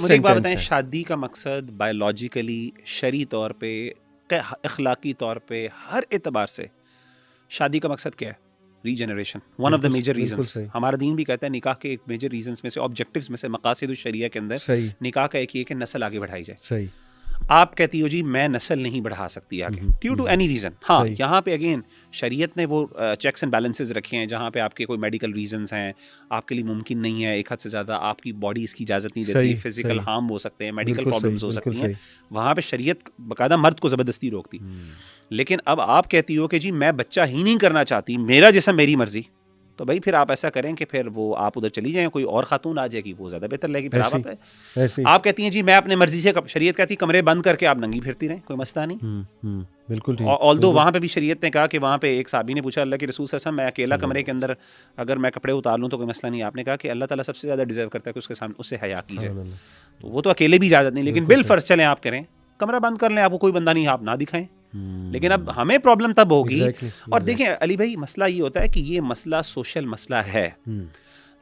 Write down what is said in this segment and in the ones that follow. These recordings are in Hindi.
मुझे एक बात सेंटेंस बताएं, है। शादी का मकसद बायोलॉजिकली, शरई तौर पे, अखलाकी तौर पे, हर एतबार से शादी का मकसद क्या है? Regeneration, one of the major बिल्कुल रीजंस। सही, हमारा दीन भी कहता है निकाह के एक मेजर रीजंस में से, ऑब्जेक्टिव्स में से, मकासिद शरिया के अंदर सही निकाह का एक ही है कि नस्ल आगे बढ़ाई जाए। सही। आप कहती हो जी मैं नस्ल नहीं बढ़ा सकती आगे ड्यू टू एनी रीज़न। हाँ, सही। यहाँ पे अगेन शरीयत ने वो चेक्स एंड बैलेंसेस रखे हैं जहाँ पे आपके कोई मेडिकल रीजंस हैं, आपके लिए मुमकिन नहीं है, एक हद से ज़्यादा आपकी बॉडी इसकी इजाज़त नहीं देती, सही, फिजिकल सही। हार्म हो सकते हैं, मेडिकल बिल्कुल सही, प्रॉब्लम्स हो बिल्कुल सकती हैं, सही। वहाँ पे शरीयत बाकायदा मर्द को ज़बरदस्ती रोकती। लेकिन अब आप कहती हो कि जी मैं बच्चा ही नहीं करना चाहती, मेरा जिस्म मेरी मर्जी, तो भाई फिर आप ऐसा करें कि फिर वो आप उधर चली जाएं, कोई और खातून आ जाएगी, वो ज़्यादा बेहतर लगेगी। फिर ऐसे आप ही, ऐसे ही। आप कहती हैं जी मैं अपने मर्जी से, शरीयत कहती है कमरे बंद करके आप नंगी फिरती रहें, कोई मसला नहीं। बिल्कुल ठीक। ऑल्दो बिल्कुल। वहाँ पे भी शरीयत ने कहा कि वहाँ पे एक साहबी ने पूछा अल्लाह के रसूल सल्लल्लाहु अलैहि वसल्लम, मैं अकेला कमरे के अंदर अगर मैं कपड़े उतार लूँ तो कोई मसला नहीं। आपने कहा कि अल्लाह ताला सबसे ज़्यादा डिजर्व करता है कि उसके सामने उससे हया की जाए, सुभान अल्लाह। तो वो तो अकेले भी इजाज़त नहीं, लेकिन बिल्कुल बिल सही। फर्ज चलें आप करें, कमरा बंद कर लें, आपको कोई बंदा नहीं, आप ना दिखाएं। लेकिन अब हमें प्रॉब्लम तब होगी। एग्जैक्टली। और देखें अली भाई, मसला ये होता है कि ये मसला सोशल मसला है।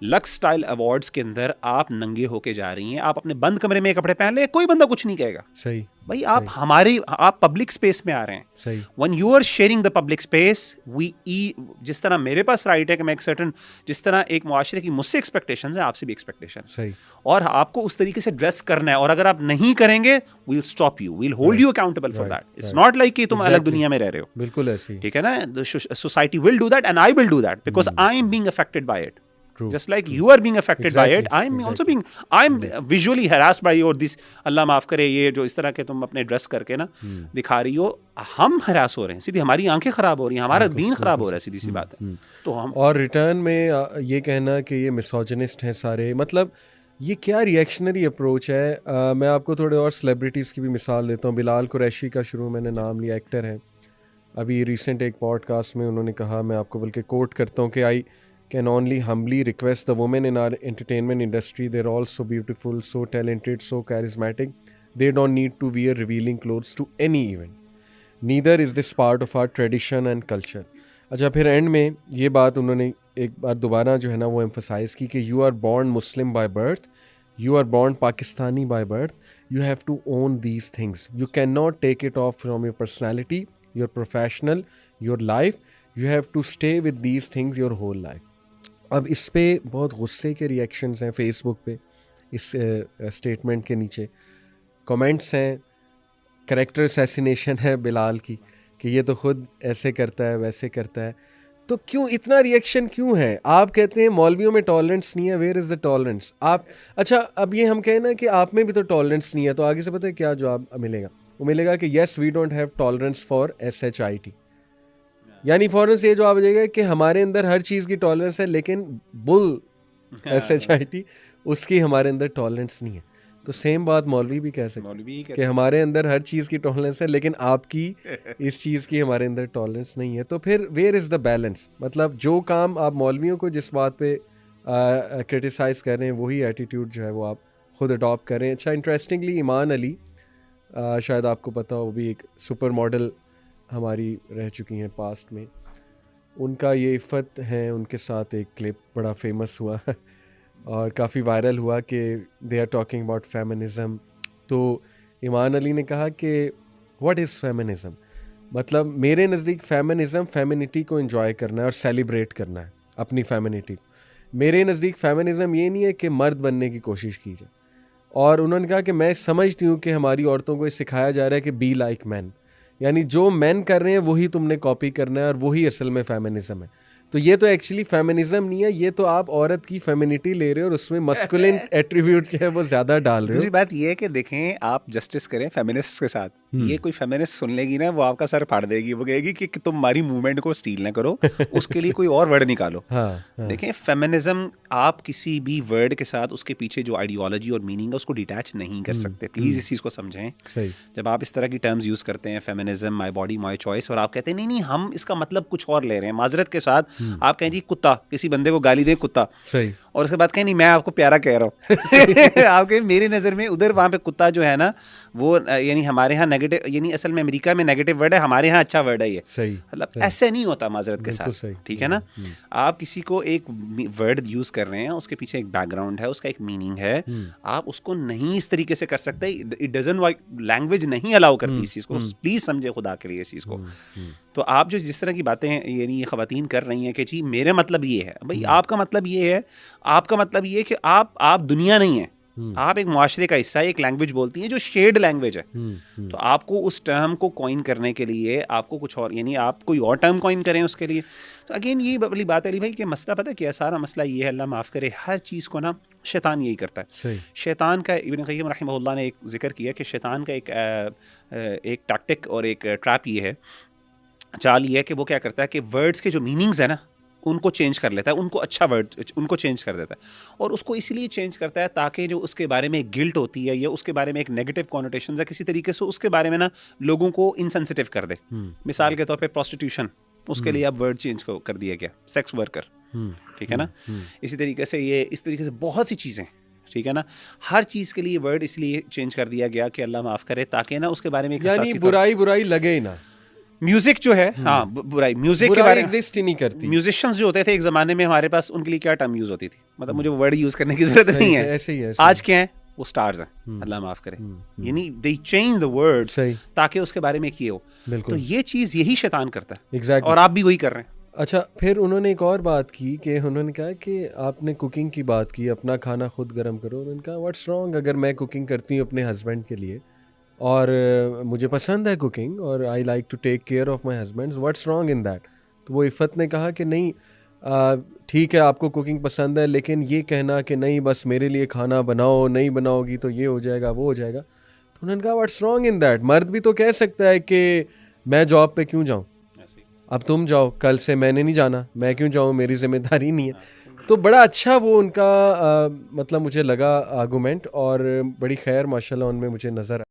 लक्स स्टाइल अवार्ड्स के अंदर आप नंगे होके जा रही हैं, आप अपने बंद कमरे में कपड़े पहन ले, कोई बंदा कुछ नहीं कहेगा। सही भाई आप हमारे, आप पब्लिक स्पेस में आ रहे हैं। सही। When you are sharing the public space, जिस तरह मेरे पास राइट है कि मैं एक सर्टन, जिस तरह एक मुआशरे की मुझसे एक्सपेक्टेशंस है, आपसे भी एक्सपेक्टेशन, सही। और आपको उस तरीके से ड्रेस करना है, और अगर आप नहीं करेंगे we'll stop you, we'll hold you accountable for that. It's not like कि तुम अलग दुनिया में रह रहे हो। बिल्कुल ऐसे ही। ठीक है ना? The society will do that and I will do that because I am being affected by it. True. Just like you are being affected by it, I am also being, I am visually harassed by your this, अल्लाह माफ करे, ये जो इस तरह के तुम अपने ड्रेस करके ना दिखा रही हो, हम हरास हो रहे हैं, सीधी हमारी आंखें खराब हो रही हैं, हमारा दीन खराब हो रहा है, सीधी सी बात है। तो हम, और रिटर्न में ये कहना कि ये मिसोजिनिस्ट हैं सारे, मतलब ये क्या रिएक्शनरी अप्रोच है। मैं आपको थोड़े और सेलिब्रिटीज़ की भी मिसाल देता हूँ। बिलाल कुरैशी का शुरू मैंने नाम लिया, एक्टर हैं। अभी रिसेंट एक पॉडकास्ट में उन्होंने कहा, मैं आपको बल्कि कोट करता हूँ कि I can only humbly request the women in our entertainment industry, they're all so beautiful, so talented, so charismatic, they don't need to wear revealing clothes to any event, neither is this part of our tradition and culture. अच्छा, फिर एंड में ये बात उन्होंने एक बार दोबारा जो है ना वो एम्फसाइज़ की कि you are born Muslim by birth, you are born Pakistani by birth, you have to own these things, you can not take it off from your personality, your professional, your life, you have to stay with these things your whole life. अब इस पे बहुत गुस्से के रिएक्शंस हैं फेसबुक पे, इस स्टेटमेंट के नीचे कमेंट्स हैं, कैरेक्टर असैसिनेशन है बिलाल की कि ये तो खुद ऐसे करता है वैसे करता है। तो क्यों इतना रिएक्शन क्यों है? आप कहते हैं मौलवियों में टॉलरेंस नहीं है, वेयर इज़ द टॉलरेंस? आप अच्छा, अब ये हम कहें ना कि आप में भी तो टॉलरेंस नहीं है, तो आगे से पता है क्या जवाब मिलेगा? वो मिलेगा कि yes we don't have tolerance for SHIT, यानी फ़ौरन से ये जवाब आ जाएगा कि हमारे अंदर हर चीज़ की टॉलरेंस है, लेकिन बुल SHIT उसकी हमारे अंदर टॉलरेंस नहीं है। तो सेम बात मौलवी भी कह सकते हैं कि हमारे अंदर हर चीज़ की टॉलरेंस है, लेकिन आपकी इस चीज़ की हमारे अंदर टॉलरेंस नहीं है। तो फिर वेयर इज़ द बैलेंस? मतलब जो काम आप मौलवियों को जिस बात पे क्रिटिसाइज़ कर रहे हैं, वही एटीट्यूड जो है वो आप ख़ुद अडॉप्ट कर रहे हैं। अच्छा, इंटरेस्टिंगली ईमान अली, शायद आपको पता हो, वो भी एक सुपर मॉडल हमारी रह चुकी हैं पास्ट में, उनका ये इफ़त हैं, उनके साथ एक क्लिप बड़ा फेमस हुआ और काफ़ी वायरल हुआ कि they are talking about feminism. तो ईमान अली ने कहा कि व्हाट इज़ फेमिनिज़म? मतलब मेरे नज़दीक फेमिनिज़म फेमिनिटी को एंजॉय करना है और सेलिब्रेट करना है अपनी फेमिनिटी को। मेरे नज़दीक फेमिनिज़म ये नहीं है कि मर्द बनने की कोशिश की जाए। और उन्होंने कहा कि मैं समझती हूँ कि हमारी औरतों को ये सिखाया जा रहा है कि बी लाइक मैन, यानी जो मैन कर रहे हैं वही तुमने कॉपी करना है और वही असल में फेमिनिज़म है। तो ये तो एक्चुअली फेमिनिज़म नहीं है, ये तो आप औरत की फेमिनिटी ले रहे हो और उसमें मस्कुलिन एट्रीब्यूट जो है वो ज़्यादा डाल रहे हो। दूसरी बात ये है कि देखें, आप जस्टिस करें फेमिनिस्ट के साथ, ये कोई फेमिनिस्ट सुन लेगी ना, वो आपका सर फाड़ देगी, वो कहेगी कि तुम हमारी मूवमेंट को स्टील ना करो, उसके लिए कोई और वर्ड निकालो। देखें, फेमिनिज्म आप किसी भी वर्ड के साथ उसके पीछे जो आइडियोलॉजी और मीनिंग है उसको डिटैच नहीं कर सकते। प्लीज़ इस चीज़ को समझें। जब आप इस तरह की टर्म्स यूज़ करते हैं, feminism, my body my choice, और आप कहते हैं नहीं नहीं हम इसका मतलब कुछ और ले रहे हैं, माजरत के साथ आप कहें जी कुत्ता, किसी बंदे को गाली दें कुत्ता, और उसके बाद कहीं नहीं मैं आपको प्यारा कह रहा हूँ। आपके मेरी नज़र में उधर वहाँ पे कुत्ता जो है ना वो यानी हमारे यहाँ नेगेटिव, यानी असल में अमेरिका में नेगेटिव वर्ड है, हमारे यहाँ अच्छा वर्ड है ये। सही, मतलब ऐसे नहीं होता माजरत के साथ, ठीक है ना। आप किसी को एक वर्ड यूज़ कर रहे हैं, उसके पीछे एक बैकग्राउंड है, उसका एक मीनिंग है, आप उसको नहीं इस तरीके से कर सकते। इट डजंट, लैंग्वेज नहीं अलाउ करती इस चीज़ को, प्लीज़ समझे खुदा के लिए इस चीज़ को। तो आप जो जिस तरह की बातें यानी ये ख़वातीन कर रही हैं कि जी मेरा मतलब ये है, भाई आपका मतलब ये है, आपका मतलब ये है कि आप दुनिया नहीं है, आप एक मुआशरे का हिस्सा है, एक लैंग्वेज बोलती हैं जो शेयर्ड लैंग्वेज है। तो आपको उस टर्म को कॉइन करने के लिए आपको कुछ और, यानी आप कोई और टर्म कॉइन करें उसके लिए। तो अगेन ये वाली बात है अली भाई कि मसला पता है क्या, सारा मसला ये है, अल्लाह माफ़ करे, हर चीज़ को ना शैतान यही करता है। शैतान का इब्न क़य्यिम रहमहुल्लाह ने एक जिक्र किया कि शैतान का एक टैक्टिक और एक ट्रैप ये है, चाल ये है कि वो क्या करता है कि वर्ड्स के जो मीनिंग्स है ना उनको चेंज कर लेता है, उनको अच्छा वर्ड उनको चेंज कर देता है। और उसको इसलिए चेंज करता है ताकि जो उसके बारे में एक गिल्ट होती है या उसके बारे में एक नेगेटिव कॉनोटेशन है, किसी तरीके से उसके बारे में ना लोगों को इनसेंसिटिव कर दे। मिसाल के तौर पे प्रोस्टिट्यूशन, उसके लिए अब वर्ड चेंज कर दिया गया, सेक्स वर्कर, ठीक है ना। इसी तरीके से ये इस तरीके से बहुत सी चीज़ें, ठीक है ना, हर चीज़ के लिए वर्ड इसलिए चेंज कर दिया गया कि अल्लाह माफ़ करे ताकि ना उसके बारे में यानी बुराई लगे ना। म्यूजिक जो है, हाँ बुराई, म्यूजिक के बारे में एग्जिस्ट ही नहीं करती। म्यूजिशियंस जो होते थे एक ज़माने में हमारे पास, उनके लिए क्या टर्म यूज़ होती थी, मतलब मुझे वर्ड यूज़ करने की ज़रूरत नहीं है, ऐसे ही आज क्या है वो स्टार्स हैं, अल्लाह माफ़ करे, यानी दे चेंज द वर्ड ताकि उसके बारे में किए हो। तो ये चीज़ यही शैतान करता है, एग्जैक्टली, और आप भी वही कर रहे हैं। अच्छा, फिर उन्होंने एक और बात की कि उन्होंने कहा कि आपने कुकिंग की बात की, अपना खाना खुद गर्म करो। उन्होंने कहा व्हाट्स रॉन्ग अगर मैं कुकिंग करती हूँ अपने हस्बैंड के लिए और मुझे पसंद है कुकिंग और I like to take care of my husband, what's wrong in that. तो वो इफ़त ने कहा कि नहीं, ठीक है आपको कुकिंग पसंद है, लेकिन ये कहना कि नहीं बस मेरे लिए खाना बनाओ, नहीं बनाओगी तो ये हो जाएगा वो हो जाएगा। तो उन्होंने कहा व्हाट्स रॉन्ग इन दैट। मर्द भी तो कह सकता है कि मैं जॉब पे क्यों जाऊँ, अब तुम जाओ, कल से मैंने नहीं जाना, मैं क्यों जाऊँ, मेरी जिम्मेदारी नहीं है। तो बड़ा अच्छा वो उनका मतलब मुझे लगा आर्गूमेंट, और बड़ी खैर माशाल्लाह उनमें मुझे नज़र